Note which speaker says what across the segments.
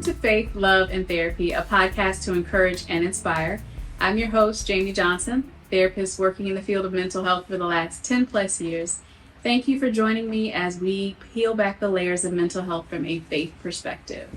Speaker 1: to Faith, Love, and Therapy, a podcast to encourage and inspire. I'm your host, Jamie Johnson, therapist working in the field of mental health for the last 10 plus years. Thank you for joining me as we peel back the layers of mental health from a faith perspective.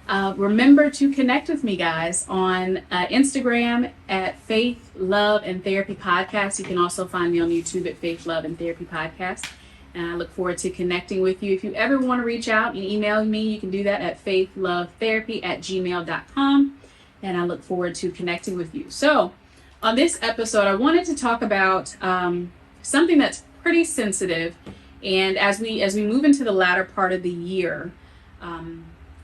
Speaker 1: Remember to connect with me, guys, on Instagram at Faith, Love, and Therapy Podcast. You can also find me on YouTube at Faith, Love, and Therapy Podcast. And I look forward to connecting with you. If you ever want to reach out and email me, you can do that at faithlovetherapy@gmail.com. And I look forward to connecting with you. So on this episode, I wanted to talk about something that's pretty sensitive. And as we move into the latter part of the year,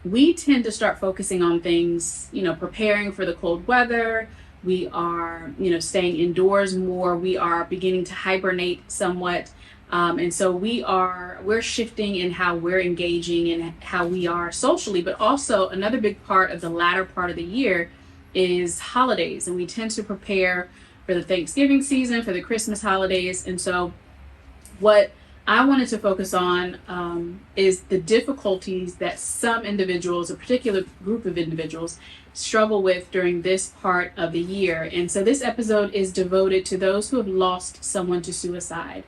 Speaker 1: we tend to start focusing on things, preparing for the cold weather. We are, staying indoors more. We are beginning to hibernate somewhat. And so we're shifting in how we're engaging and how we are socially, but also another big part of the latter part of the year is holidays. And we tend to prepare for the Thanksgiving season, for the Christmas holidays. And so what I wanted to focus on is the difficulties that some individuals, a particular group of individuals, struggle with during this part of the year. And so this episode is devoted to those who have lost someone to suicide.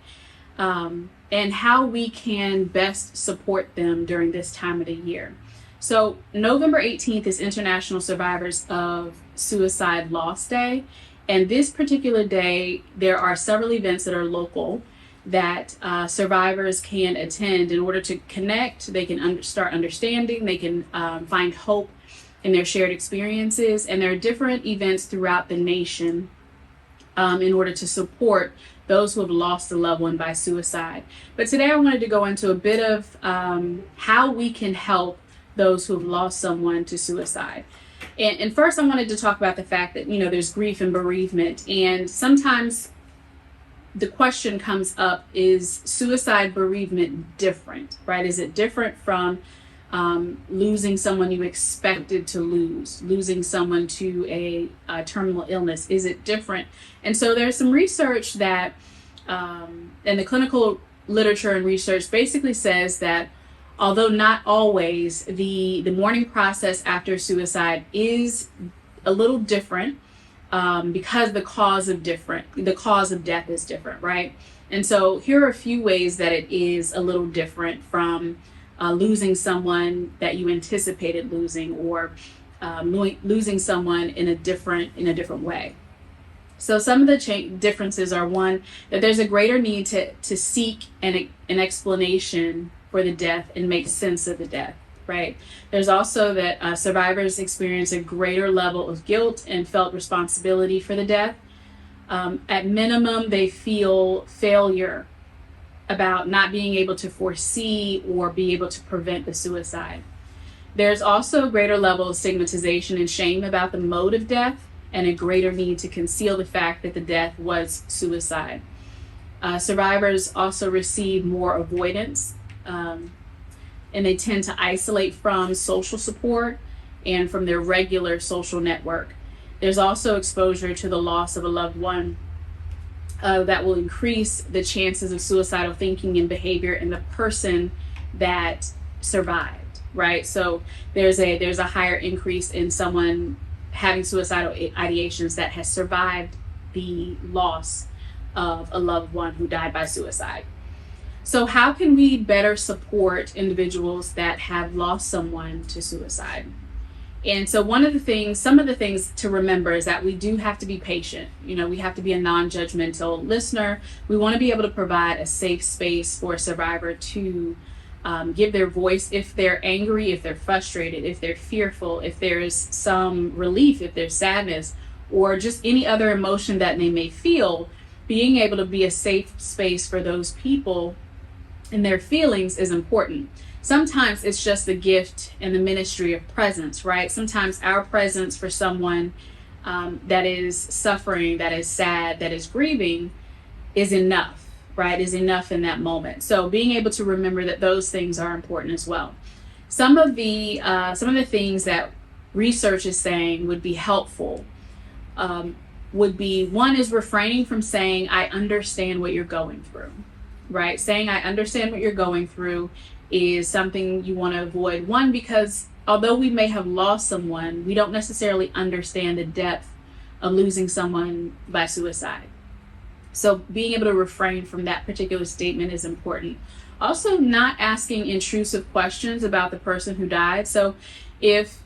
Speaker 1: And how we can best support them during this time of the year. So November 18th is International Survivors of Suicide Loss Day. And this particular day, there are several events that are local that survivors can attend in order to connect. They can start understanding, they can find hope in their shared experiences. And there are different events throughout the nation in order to support those who have lost a loved one by suicide. But today I wanted to go into a bit of how we can help those who have lost someone to suicide. And first I wanted to talk about the fact that, there's grief and bereavement. And sometimes the question comes up, is suicide bereavement different, right? Is it different from losing someone you expected to losing someone to a terminal illness? Is it different? And so there's some research that, and the clinical literature and research basically says that although not always, the mourning process after suicide is a little different because the cause of death is different, right? And so here are a few ways that it is a little different from losing someone that you anticipated losing, or losing someone in a different way. So some of the differences are, one, that there's a greater need to seek an explanation for the death and make sense of the death, right? There's also that survivors experience a greater level of guilt and felt responsibility for the death. At minimum, they feel failure about not being able to foresee or be able to prevent the suicide. There's also a greater level of stigmatization and shame about the mode of death, and a greater need to conceal the fact that the death was suicide. Survivors also receive more avoidance, and they tend to isolate from social support and from their regular social network. There's also exposure to the loss of a loved one that will increase the chances of suicidal thinking and behavior in the person that survived, right? So there's a higher increase in someone having suicidal ideations that has survived the loss of a loved one who died by suicide. So how can we better support individuals that have lost someone to suicide? And so some of the things to remember is that we do have to be patient. We have to be a non-judgmental listener. We want to be able to provide a safe space for a survivor to give their voice if they're angry, if they're frustrated, if they're fearful, if there's some relief, if there's sadness, or just any other emotion that they may feel. Being able to be a safe space for those people and their feelings is important. Sometimes it's just the gift and the ministry of presence, right? Sometimes our presence for someone that is suffering, that is sad, that is grieving is enough, right? Is enough in that moment. So being able to remember that those things are important as well. Some of the things that research is saying would be helpful would be, one is refraining from saying, I understand what you're going through, right? Saying I understand what you're going through is something you want to avoid. One, because although we may have lost someone, we don't necessarily understand the depth of losing someone by suicide. So being able to refrain from that particular statement is important. Also, not asking intrusive questions about the person who died. So if,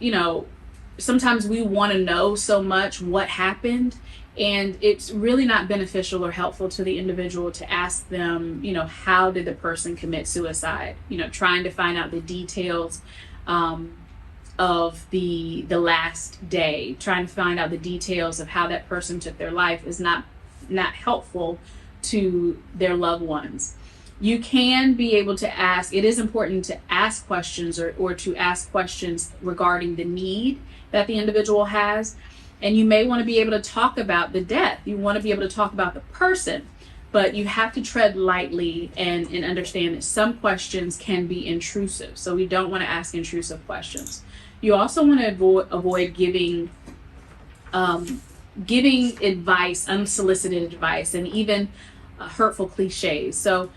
Speaker 1: sometimes we want to know so much what happened, and it's really not beneficial or helpful to the individual to ask them, how did the person commit suicide? Trying to find out the details of the last day, trying to find out the details of how that person took their life is not helpful to their loved ones. You can be able to ask, it is important to ask questions or to ask questions regarding the need that the individual has. And you may want to be able to talk about the death. You want to be able to talk about the person, but you have to tread lightly and understand that some questions can be intrusive. So we don't want to ask intrusive questions. You also want to avoid giving advice, unsolicited advice, and even hurtful cliches. So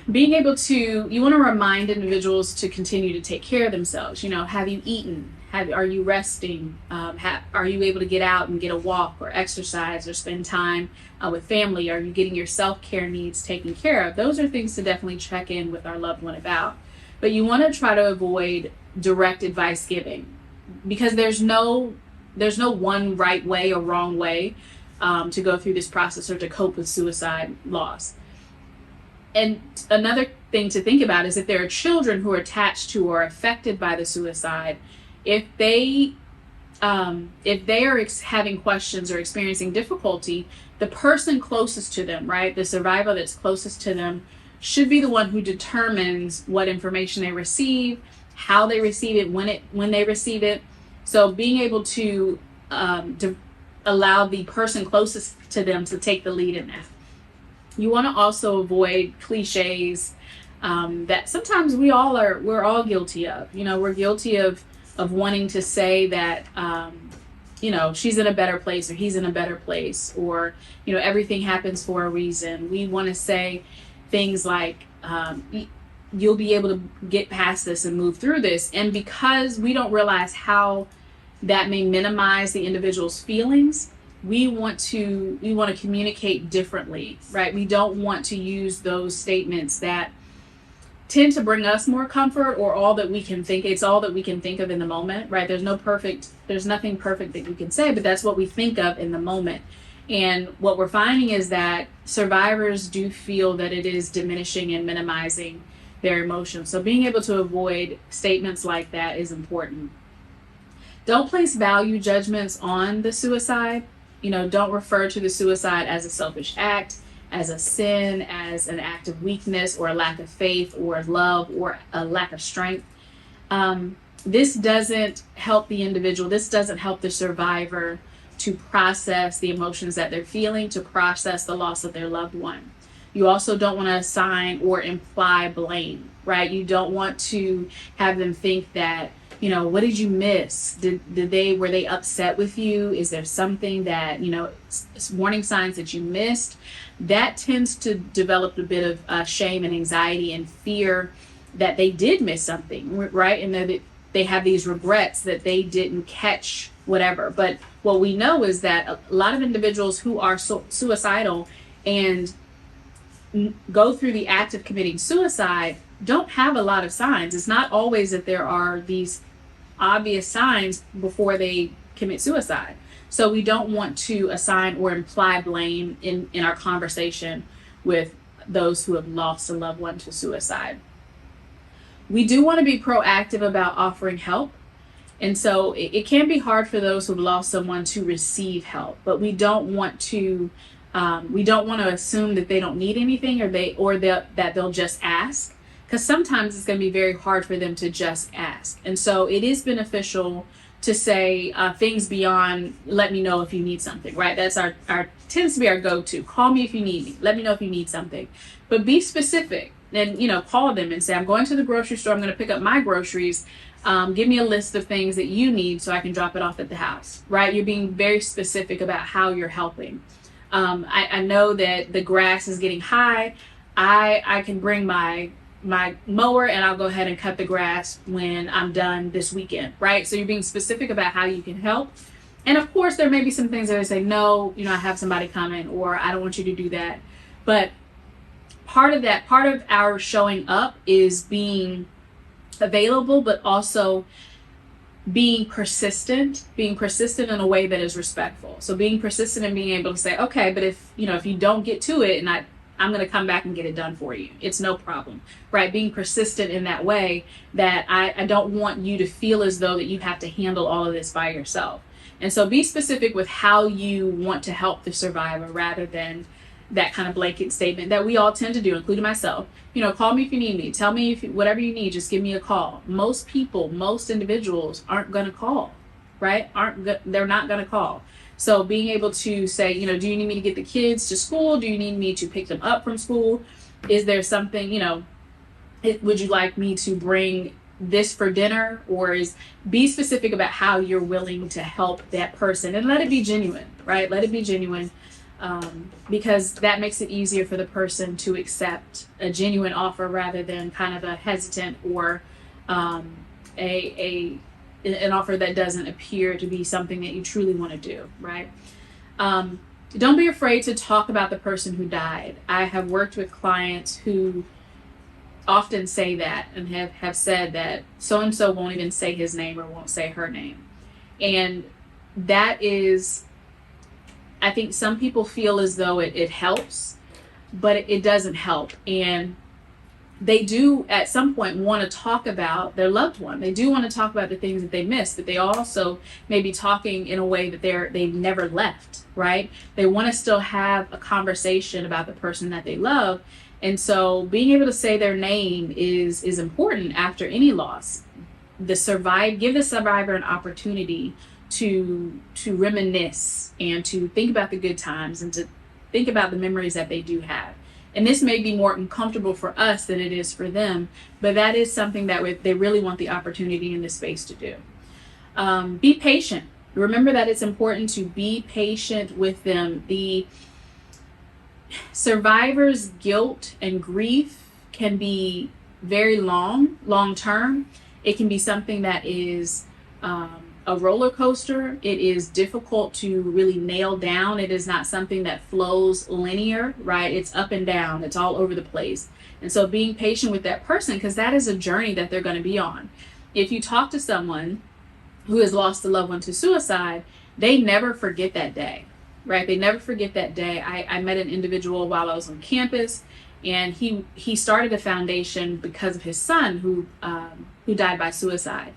Speaker 1: you want to remind individuals to continue to take care of themselves. Have you eaten? Are you resting? Are you able to get out and get a walk or exercise or spend time with family? Are you getting your self-care needs taken care of? Those are things to definitely check in with our loved one about. But you want to try to avoid direct advice giving, because there's no one right way or wrong way to go through this process or to cope with suicide loss. And another thing to think about is if there are children who are attached to or affected by the suicide, if they are having questions or experiencing difficulty, the person closest to them, right, the survivor that's closest to them, should be the one who determines what information they receive, how they receive it, when they receive it. So being able to allow the person closest to them to take the lead in that. You want to also avoid cliches that sometimes we're all guilty of. We're guilty of wanting to say that, she's in a better place or he's in a better place, or, everything happens for a reason. We want to say things like, you'll be able to get past this and move through this. And because we don't realize how that may minimize the individual's feelings, we want to communicate differently, right? We don't want to use those statements that tend to bring us more comfort, or all that we can think. It's all that we can think of in the moment, right? There's nothing perfect that we can say, but that's what we think of in the moment. And what we're finding is that survivors do feel that it is diminishing and minimizing their emotions. So being able to avoid statements like that is important. Don't place value judgments on the suicide. Don't refer to the suicide as a selfish act, as a sin, as an act of weakness or a lack of faith or love or a lack of strength. This doesn't help the individual. This doesn't help the survivor to process the emotions that they're feeling, to process the loss of their loved one. You also don't want to assign or imply blame, right? You don't want to have them think that, what did you miss? Were they upset with you? Is there something that, warning signs that you missed? That tends to develop a bit of shame and anxiety and fear that they did miss something, right? And that they have these regrets that they didn't catch whatever. But what we know is that a lot of individuals who are suicidal and go through the act of committing suicide don't have a lot of signs. It's not always that there are these obvious signs before they commit suicide. So we don't want to assign or imply blame in our conversation with those who have lost a loved one to suicide. We do want to be proactive about offering help. And so it can be hard for those who've lost someone to receive help, but we don't want to assume that they don't need anything, that they'll just ask. Because sometimes it's going to be very hard for them to just ask. And so it is beneficial to say things beyond, let me know if you need something, right? That's our tends to be our go-to. Call me if you need me. Let me know if you need something. But be specific and, call them and say, I'm going to the grocery store. I'm going to pick up my groceries. Give me a list of things that you need so I can drop it off at the house, right? You're being very specific about how you're helping. I know that the grass is getting high. I can bring my my mower and I'll go ahead and cut the grass when I'm done this weekend, right? So you're being specific about how you can help. And of course, there may be some things that I say, no, you know, I have somebody coming, or I don't want you to do that. But part of our showing up is being available, but also being persistent in a way that is respectful. So being persistent and being able to say, okay, but if you don't get to it, and I'm going to come back and get it done for you. It's no problem, right? Being persistent in that way that I don't want you to feel as though that you have to handle all of this by yourself. And so be specific with how you want to help the survivor, rather than that kind of blanket statement that we all tend to do, including myself. Call me if you need me. Tell me whatever you need, just give me a call. Most individuals aren't going to call, right? They're not going to call. So being able to say, do you need me to get the kids to school? Do you need me to pick them up from school? Is there something, would you like me to bring this for dinner? Or be specific about how you're willing to help that person, and let it be genuine, right? Let it be genuine. Because that makes it easier for the person to accept a genuine offer, rather than kind of a hesitant or an offer that doesn't appear to be something that you truly want to do, right? Don't be afraid to talk about the person who died. I have worked with clients who often say that, and have said that so-and-so won't even say his name or won't say her name. And that is, I think some people feel as though it helps, but it doesn't help. And they do at some point want to talk about their loved one. They do want to talk about the things that they missed, but they also may be talking in a way that they've never left, right? They want to still have a conversation about the person that they love. And so being able to say their name is important after any loss. Give the survivor an opportunity to reminisce and to think about the good times and to think about the memories that they do have. And this may be more uncomfortable for us than it is for them, but that is something that they really want the opportunity in this space to do. Be patient. Remember that it's important to be patient with them. The survivor's guilt and grief can be very long term. It can be something that is a roller coaster. It is difficult to really nail down. It is not something that flows linear, right? It's up and down. It's all over the place. And so being patient with that person, because that is a journey that they're going to be on. If you talk to someone who has lost a loved one to suicide, they never forget that day, right? They never forget that day. I met an individual while I was on campus, and he started a foundation because of his son who died by suicide.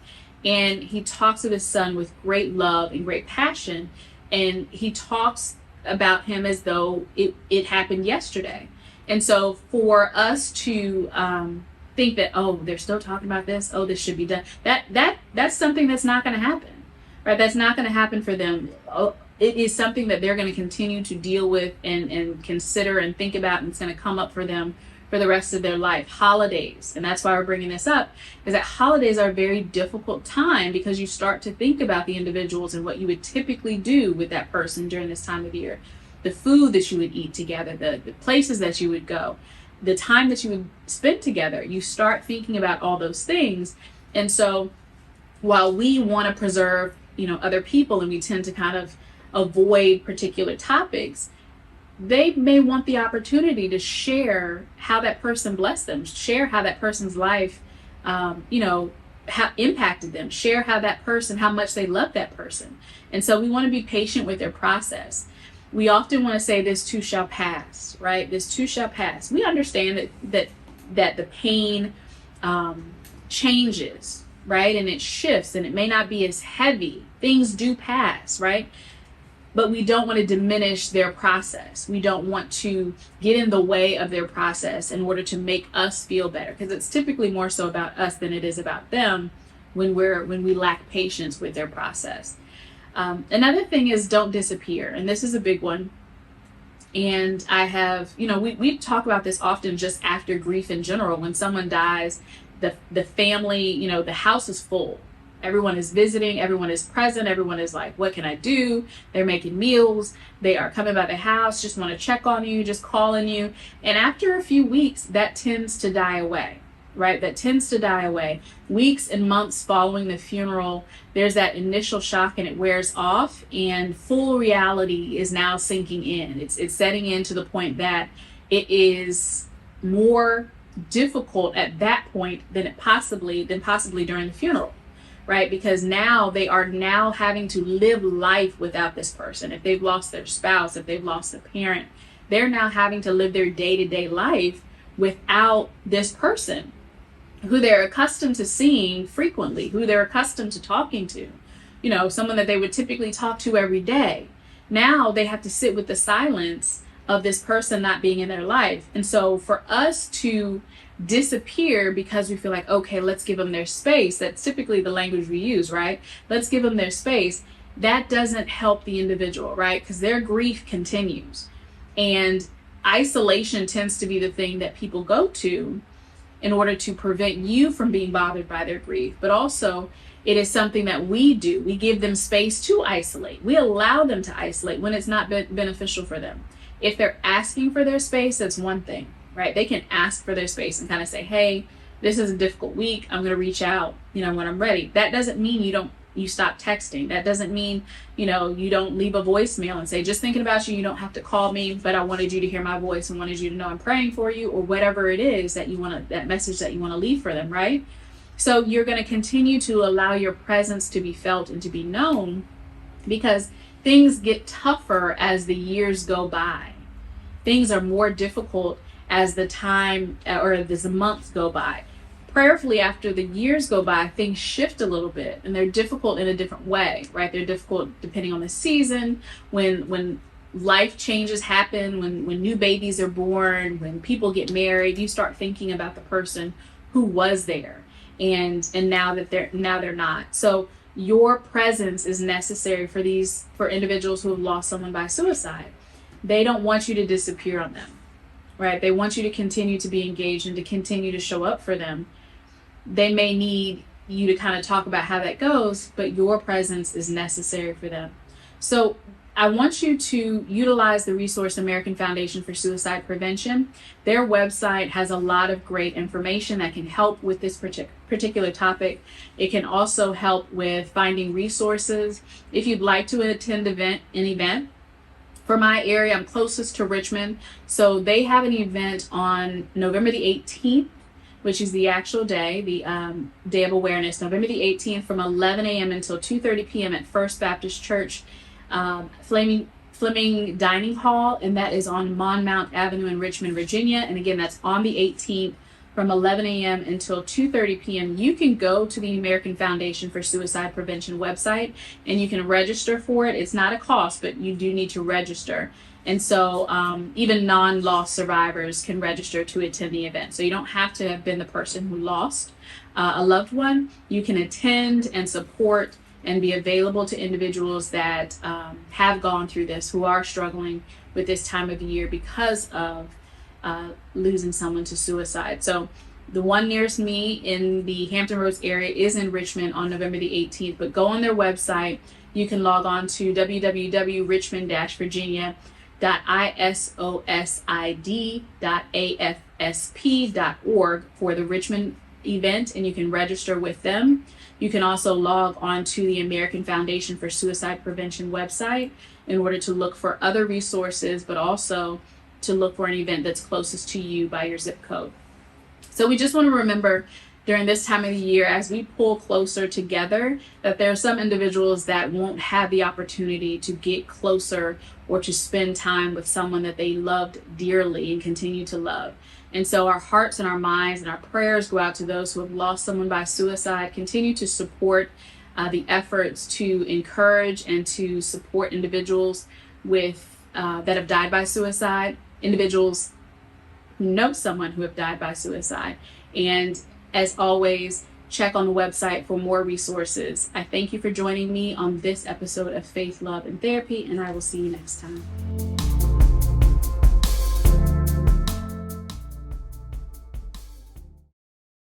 Speaker 1: And he talks of his son with great love and great passion. And he talks about him as though it happened yesterday. And so for us to think that, oh, they're still talking about this, oh, this should be done, that's something that's not going to happen, right? That's not going to happen for them. It is something that they're going to continue to deal with and consider and think about, and it's going to come up for them for the rest of their life. Holidays, and that's why we're bringing this up, is that holidays are a very difficult time, because you start to think about the individuals and what you would typically do with that person during this time of year. The food that you would eat together, the places that you would go, the time that you would spend together. You start thinking about all those things. And so while we want to preserve, other people, and we tend to kind of avoid particular topics, they may want the opportunity to share how that person blessed them, share how that person's life, how impacted them, share how much they love that person. And so we want to be patient with their process. We often want to say, this too shall pass, right? This too shall pass. We understand that the pain changes, right? And it shifts, and it may not be as heavy. Things do pass, right? But we don't want to diminish their process. We don't want to get in the way of their process in order to make us feel better, because it's typically more so about us than it is about them when we lack patience with their process. Another thing is, don't disappear. And this is a big one. And I have, we talk about this often just after grief in general. When someone dies, the family, the house is full. Everyone is visiting, everyone is present, everyone is like, what can I do? They're making meals, they are coming by the house, just want to check on you, just calling you. And after a few weeks, that tends to die away, right? That tends to die away. Weeks and months following the funeral, there's that initial shock and it wears off, and full reality is now sinking in. It's setting in to the point that it is more difficult at that point than possibly during the funeral, right? Because now they are now having to live life without this person. If they've lost their spouse, if they've lost a parent, they're now having to live their day-to-day life without this person who they're accustomed to seeing frequently, who they're accustomed to talking to, someone that they would typically talk to every day. Now they have to sit with the silence of this person not being in their life. And so for us to disappear because we feel like, okay, let's give them their space, that's typically the language we use, right? Let's give them their space. That doesn't help the individual, right? Because their grief continues. And isolation tends to be the thing that people go to in order to prevent you from being bothered by their grief. But also, it is something that we do. We give them space to isolate. We allow them to isolate when it's not beneficial for them. If they're asking for their space, that's one thing, right? They can ask for their space and kind of say, hey, this is a difficult week. I'm going to reach out, when I'm ready. That doesn't mean you stop texting. That doesn't mean, you don't leave a voicemail and say, just thinking about you, you don't have to call me, but I wanted you to hear my voice and wanted you to know I'm praying for you, or whatever it is that that message that you want to leave for them, right? So you're going to continue to allow your presence to be felt and to be known, because things get tougher as the years go by. Things are more difficult as the time or as the months go by. Prayerfully, after the years go by, things shift a little bit, and they're difficult in a different way, right? They're difficult depending on the season, when life changes happen, when new babies are born, when people get married. You start thinking about the person who was there, and now they're not. So your presence is necessary for individuals who have lost someone by suicide. They don't want you to disappear on them, right? They want you to continue to be engaged and to continue to show up for them. They may need you to kind of talk about how that goes, but your presence is necessary for them. So I want you to utilize the resource American Foundation for Suicide Prevention. Their website has a lot of great information that can help with this particular topic. It can also help with finding resources. If you'd like to attend an event, for my area, I'm closest to Richmond, so they have an event on November the 18th, which is the actual day, the Day of Awareness, November the 18th from 11 a.m. until 2:30 p.m. at First Baptist Church, Fleming Dining Hall, and that is on Monmouth Avenue in Richmond, Virginia. And again, that's on the 18th from 11 a.m. until 2:30 p.m. You can go to the American Foundation for Suicide Prevention website and you can register for it. It's not a cost, but you do need to register. And so even non-loss survivors can register to attend the event. So you don't have to have been the person who lost a loved one. You can attend and support and be available to individuals that have gone through this, who are struggling with this time of year because of losing someone to suicide. So the one nearest me in the Hampton Roads area is in Richmond on November the 18th, but go on their website. You can log on to www.richmond-virginia.isosid.afsp.org for the Richmond event, and you can register with them. You can also log on to the American Foundation for Suicide Prevention website in order to look for other resources, but also to look for an event that's closest to you by your zip code. So we just want to remember during this time of the year, as we pull closer together, that there are some individuals that won't have the opportunity to get closer or to spend time with someone that they loved dearly and continue to love. And so our hearts and our minds and our prayers go out to those who have lost someone by suicide. Continue to support the efforts to encourage and to support individuals with that have died by suicide, individuals who know someone who have died by suicide. And as always, check on the website for more resources. I thank you for joining me on this episode of Faith, Love, and Therapy, and I will see you next time.